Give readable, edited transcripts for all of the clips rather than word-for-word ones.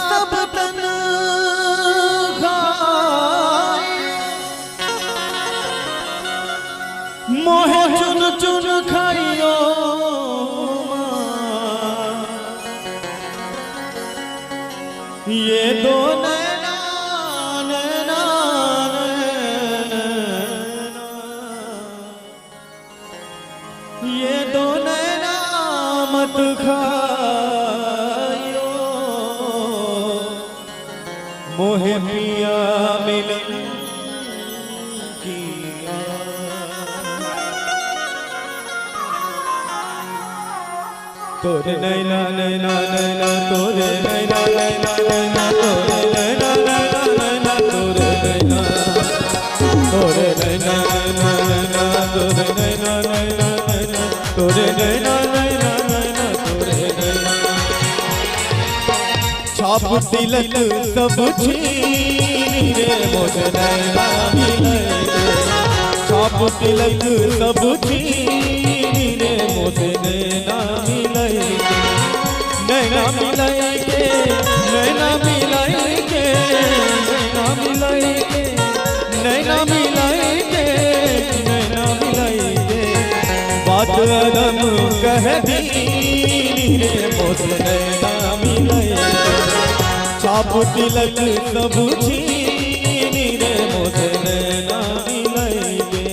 सब तन मोहे चुन चुन खाइयो ये दो नैना नैना ये दो नैना मत खाइयो मोहे पिया मिलन किया तोरे नैना नैना नैना तोरे नैना नैना नैना तोरे नैना नैना नैना तोरे नैना तोरे नैना नैना नैना तोरे नैना नैना नैना तोरे नैना नैना नैना तोरे नैना छाप तिलक सब छीनी रे मोर नैना मिले छाप तिलक सब छीनी रे मोर नैना नैना मिलाएंगे नैना मिलाएंगे नैना मिलाएंगे नैना मिलाएंगे नैना मिलाएंगे बात अदम कह दी रे मोर नैना मिलाएंगे छाप तिलक सब छीनी रे मोर नैना मिलाएंगे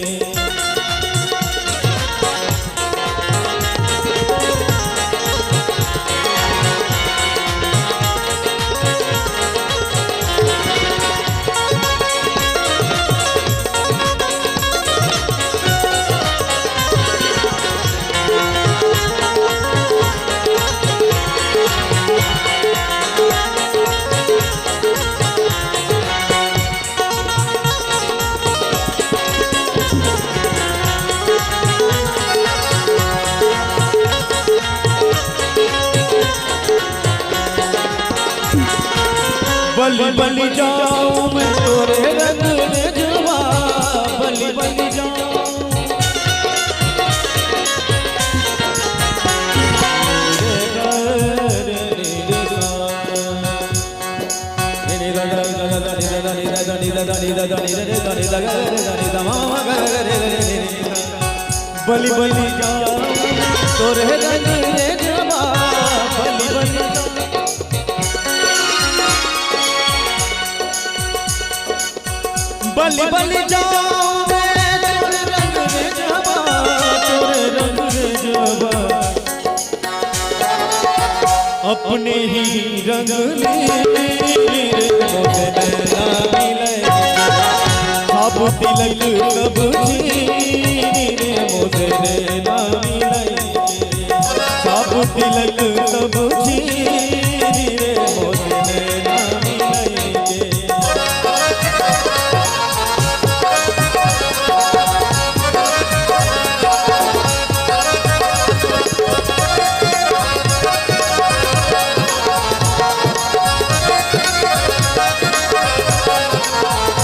बलि बलि जाऊं मैं तोरे रंग में जुआ बलि बलि जाऊं बलि बलि जाऊं तोरे रंग में जुआ बलि बलि बलि बलि जाऊं मैं तोरे रंग में जबा तोरे रंग में जबा अपने ही रंग में मोहे नैना मिले छाप तिलक सब छीनी रे मोहे नैना मिले छाप तिलक सब छीनी रे मोहे नैना मिलेंगे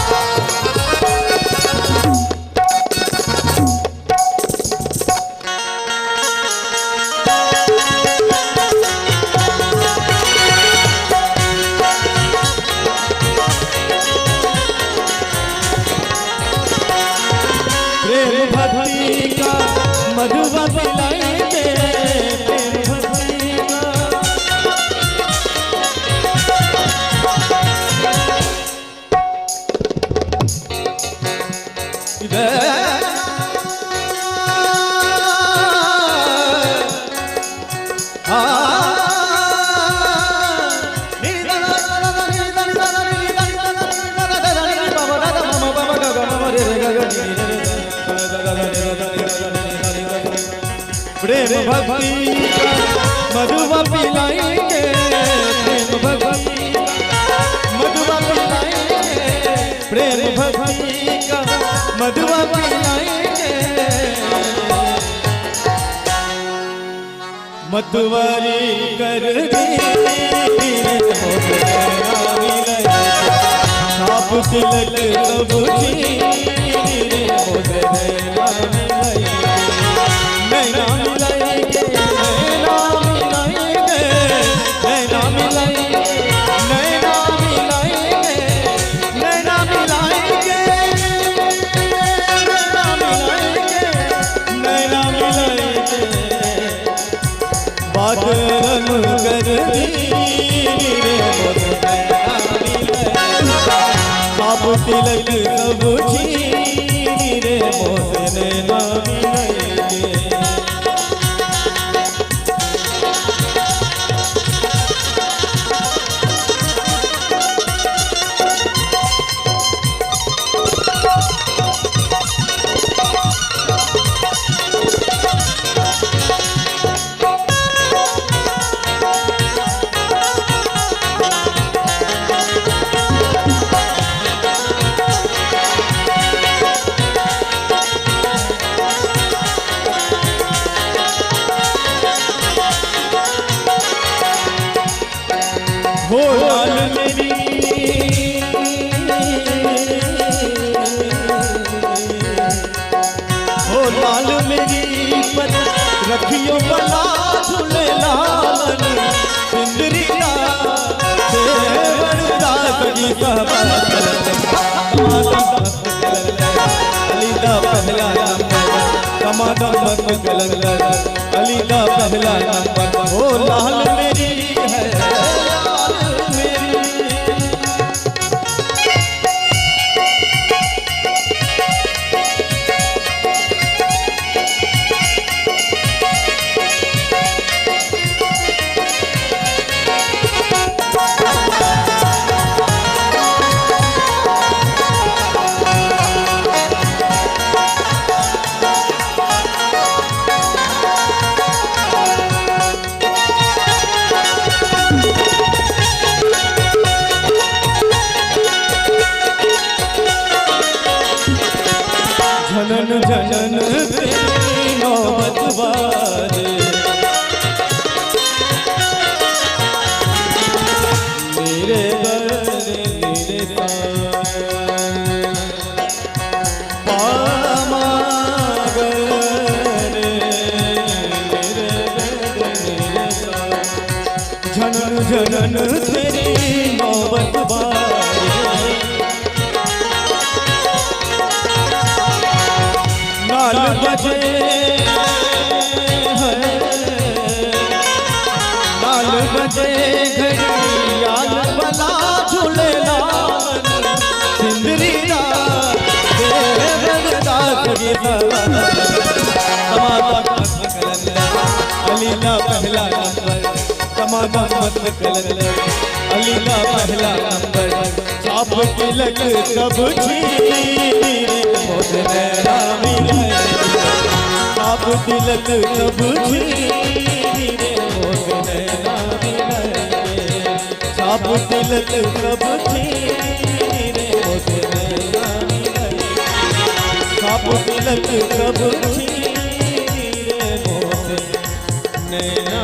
मधुआ पिलाएंगे प्रेम भक्ति का प्रेम भक्ति मधुआ पिलाएंगे प्रेम भक्ति मिलाएंगे मतवारी कर दी आप तिलक सब नैना मिलाएंगे नैना मिलाएंगे नैना मिलाएंगे नैना मिलाएंगे नैना मिलाएंगे नैना मिलाएंगे नैना मिलाएंगे बात रंग कर दी आप तिलक सब रे मोसे नैना मिलाएंगे हो लाल मेरी हो लाल मेरी पर रखियो बला झूले लालन सुंदरी का देवरदा सगी अलीदा पहला नंबर कमादा मत गलत अलीदा पहला नंबर हो लाल मेरी है जनन जनन तेरी नौबत बारे मेरे बरे मेरे पामागरे मेरे बरे मेरे जनन जनन तेरी नौबत बारे नाल बजे नाल बजे घड़ियाल बला झूले लालन सिंदरी दा देवरदा सगी तमादा अलीदा पहला नंबर तमादा मत कलर अलीदा पहला नंबर चाप तिलक सब छीनी मोसे नैना मिलाएंगे आप तिलक सब छीनी मोसे नैना मिलाएंगे आप तिलक सब छीनी मोसे नैना मिलाएंगे आप तिलक सब छीनी मोसे नैना